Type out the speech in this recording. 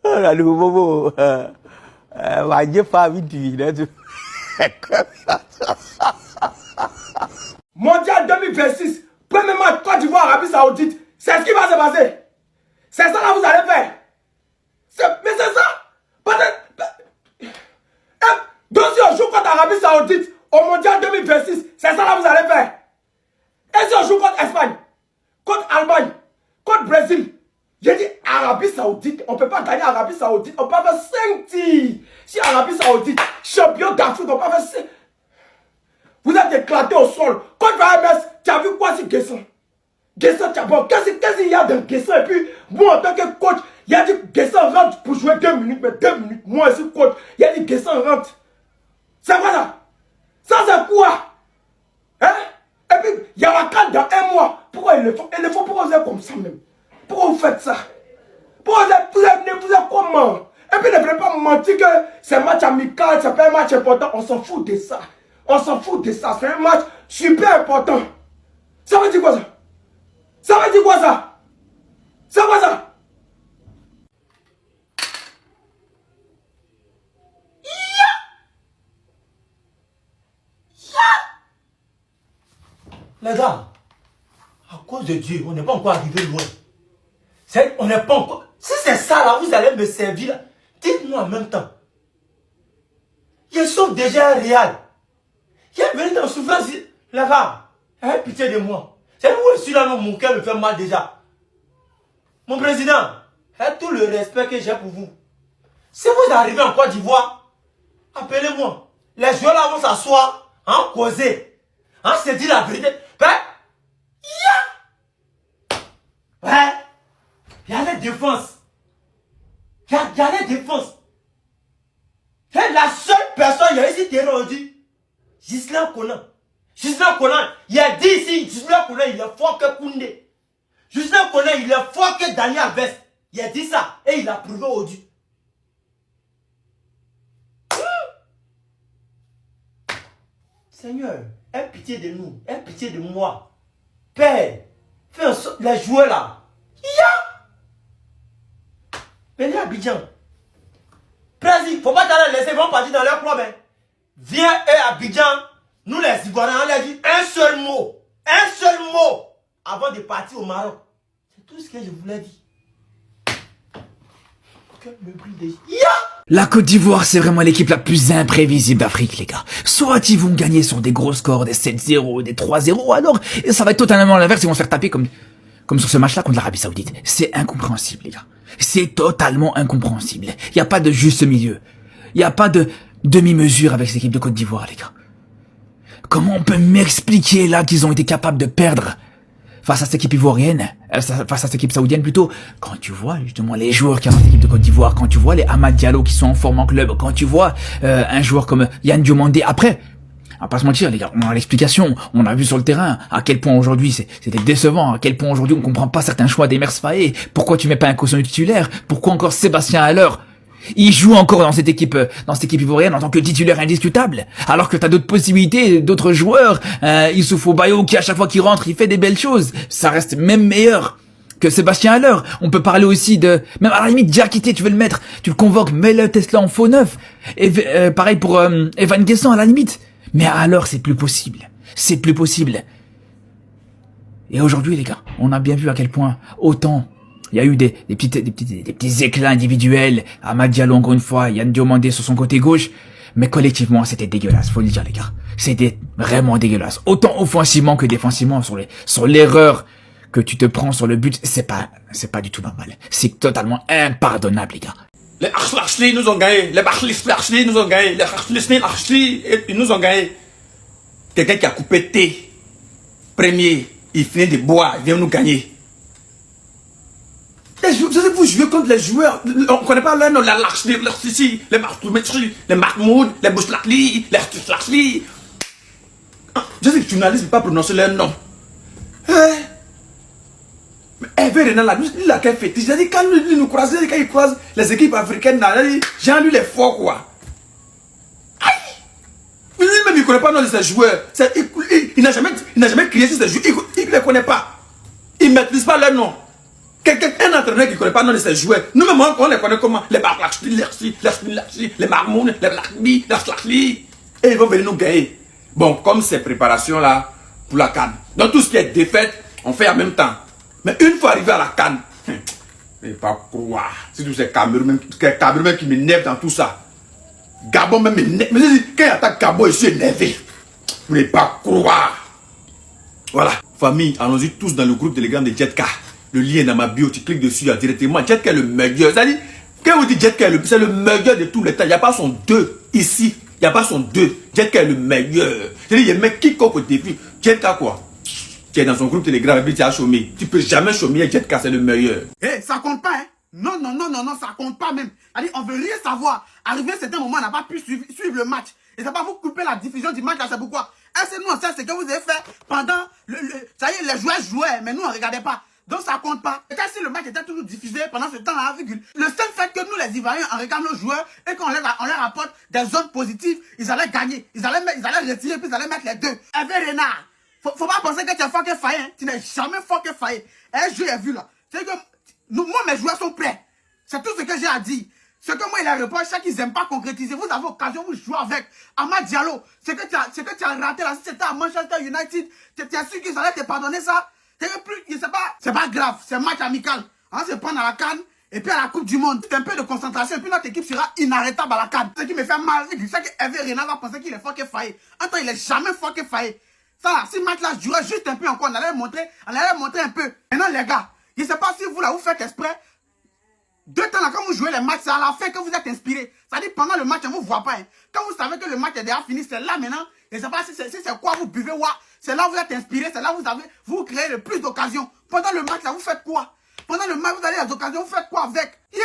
là, le bobo, Dieu pas vite, Mondial 2026, premier match Côte d'Ivoire, Arabie Saoudite. C'est ce qui va se passer. C'est ça que vous allez faire. Mais c'est ça. Donc si on joue contre Arabie Saoudite au Mondial 2026, c'est ça que vous allez faire. Et si on joue contre Espagne, contre Allemagne, contre Brésil, j'ai dit Arabie Saoudite, on ne peut pas gagner Arabie Saoudite, on peut faire 5 tirs. Si Arabie Saoudite, champion d'Afrique, on peut faire 5. Vous êtes éclaté au sol. Quand tu vas MS, tu as vu quoi sur Guesson? Guesson, tu as bon. Qu'est-ce qu'il y a dans Guesson? Et puis, moi, en tant que coach, il a dit Guesson rentre pour jouer 2 minutes, mais 2 minutes. Moi, je suis coach. Il a dit Guesson rentre. C'est quoi ça? Ça, c'est quoi? Hein? Et puis, il y a la carte dans 1 mois. Pourquoi ils le font? Ils le font pour vous êtes comme ça même. Pourquoi vous faites ça? Pourquoi vous êtes comment? Et puis, ne venez pas me mentir que c'est un match amical, c'est pas un match important. On s'en fout de ça. On s'en fout de ça. C'est un match super important. Ça veut dire quoi ça? Ça veut dire quoi ça? C'est quoi ça? Les gars, à cause de Dieu, on n'est pas encore arrivé loin. On n'est pas encore... Si c'est ça là, vous allez me servir. Dites-moi en même temps. Ils sont déjà réels. Il est venu dans souffrance. Les gars, ayez pitié de moi. C'est où je suis là, mon cœur me fait mal déjà. Mon président, avec tout le respect que j'ai pour vous. Si vous arrivez en Côte d'Ivoire, appelez-moi. Les joueurs là vont s'asseoir, causer, se dire la vérité. Il y a les défenses. Il y a les défenses. C'est la seule personne qui a ici qui est rendue. Gisela Konan. Gisela Konan, il a dit ici, Gisela Konan, il est fort que Koundé. Gisela Konan, il est fort que Daniel Alves. Il a dit ça et il a prouvé aujourd'hui. Seigneur, aie pitié de nous, aie pitié de moi. Père, fais en sorte, les joueurs là. Venez à Abidjan. Président, faut pas t'aller laisser, ils vont partir dans leur club. Viens à Abidjan, nous les Ivoiriens, on leur dit un seul mot avant de partir au Maroc. C'est tout ce que je voulais dire. Que me brille déjà. La Côte d'Ivoire, c'est vraiment l'équipe la plus imprévisible d'Afrique, les gars. Soit ils vont gagner sur des gros scores, des 7-0, des 3-0, alors ça va être totalement l'inverse, ils vont se faire taper comme sur ce match-là contre l'Arabie Saoudite. C'est incompréhensible, les gars. C'est totalement incompréhensible. Il n'y a pas de juste milieu. Il n'y a pas de demi-mesure avec cette équipe de Côte d'Ivoire, les gars. Comment on peut m'expliquer là qu'ils ont été capables de perdre face à cette équipe ivoirienne, face à cette équipe saoudienne plutôt, quand tu vois justement les joueurs qui ont cette équipe de Côte d'Ivoire, quand tu vois les Amad Diallo qui sont en forme en club, quand tu vois un joueur comme Yann Diomandé, après, on va pas se mentir les gars, on a l'explication, on a vu sur le terrain à quel point aujourd'hui c'était décevant, à quel point aujourd'hui on comprend pas certains choix d'Emer Sfaé, pourquoi tu mets pas un caution titulaire, pourquoi encore Sébastien Haller, il joue encore dans cette équipe ivoirienne en tant que titulaire indiscutable, alors que t'as d'autres possibilités, d'autres joueurs, Issoufou Bayo qui à chaque fois qu'il rentre, il fait des belles choses, ça reste même meilleur que Sébastien Haller. On peut parler aussi de, même à la limite, Diakité, tu veux le mettre, tu le convoques, mets-le Tesla en faux neuf, et pareil pour Evan Guessant à la limite, mais alors c'est plus possible, et aujourd'hui les gars, on a bien vu à quel point, autant il y a eu des petits éclats individuels, Amad Diallo encore une fois, Yann Diomandé sur son côté gauche, mais collectivement c'était dégueulasse, faut le dire les gars. C'était vraiment dégueulasse. Autant offensivement que défensivement sur l'erreur que tu te prends sur le but, c'est pas du tout normal. C'est totalement impardonnable les gars. Les Archli nous ont gagné, les Archli nous ont gagné, les Archli ils nous ont gagné. Quelqu'un qui a coupé thé, premier, il finit de boire, il vient nous gagner. Vous jouez contre les joueurs, on ne connaît pas leur nom, les Mahmoud, les Bouchlakli, les Archli. Je sais que les journalistes ne peuvent pas prononcer leur nom. Mais Hervé Renard là, il a qu'un fétiche. Il dit quand il nous croise, quand il croise les équipes africaines, Jean lui les fort quoi. Aïe! Lui-même il ne connaît pas le nom de ses joueurs. Il n'a jamais crié sur ses joueurs. Il ne les connaît pas. Ils ne maîtrisent pas leur nom. Un entraîneur qui ne connaît pas le nom de ses joueurs. Nous-mêmes, on les connaît comment? Les Barlachli, les Marmoun, les Blachli, les Slachli. Et ils vont venir nous gagner. Bon, comme ces préparations-là pour la CAN. Donc tout ce qui est défaite, on fait en même temps. Mais une fois arrivé à la CAN, je ne vais pas croire. C'est tous ces Camerounais qui m'énervent dans tout ça. Gabon même m'énerve. Mais quand il attaque Gabon, je suis énervé. Vous n'allez pas croire. Voilà. Famille, allons-y tous dans le groupe Telegram de Jetka. Le lien est dans ma bio, tu cliques dessus directement. Jetka est le meilleur. C'est-à-dire, quand vous dites Jetka, c'est le meilleur de tous les temps. Il n'y a pas son 2 ici. Il n'y a pas son 2. Jetka est le meilleur. C'est-à-dire, il y a un mec qui coque au défi. Jetka quoi? Tu es dans son groupe Telegram et puis tu as chômé. Tu peux jamais chômer. Jetka, c'est le meilleur. Eh, ça compte pas, hein. Non, ça compte pas même. C'est-à-dire, on veut rien savoir. Arrivé à un certain moment, on n'a pas pu suivre le match. Et ça va vous couper la diffusion du match, là, c'est pourquoi. C'est nous, on sait ce que vous avez fait pendant ça y est, les joueurs jouaient, mais nous, on regardait pas. Donc, ça compte pas. Et quand si le match était toujours diffusé pendant ce temps-là, virgule, le seul fait que nous, les Ivoiriens, on regarde nos joueurs et qu'on leur apporte des zones positives, ils allaient gagner. Ils allaient retirer, puis ils allaient mettre les deux. Hervé Renard, faut pas penser que tu es fort que failli, hein. Tu n'es jamais fort que failli. Et je l'ai vu, là. C'est que moi, mes joueurs sont prêts. C'est tout ce que j'ai à dire. Ce que moi, il a reproché, c'est qu'ils n'aiment pas concrétiser. Vous avez occasion, vous jouez avec Amad Diallo. Ce que tu as raté là, si c'était à Manchester United, tu es sûr qu'ils allaient te pardonner ça. C'est pas grave, c'est un match amical. On va se prendre à la CAN et puis à la Coupe du Monde. C'est un peu de concentration et puis notre équipe sera inarrêtable à la CAN. Ce qui me fait mal, c'est que Hervé Renard va penser qu'il est fort que failli. Attends, il est jamais fort que failli. Ça là, si le match là durait juste un peu encore, on allait montrer un peu. Maintenant les gars, je ne sais pas si vous là, vous faites exprès. 2 temps là, quand vous jouez les matchs, c'est à la fin que vous êtes inspiré. Ça dit pendant le match, on ne vous voit pas. Hein. Quand vous savez que le match est déjà fini, c'est là maintenant. Et je ne sais pas si c'est quoi vous buvez, c'est là où vous êtes inspiré, c'est là où vous créez le plus d'occasions. Pendant le match là, vous faites quoi? Pendant le match, vous avez les occasions, vous faites quoi avec? Yeah!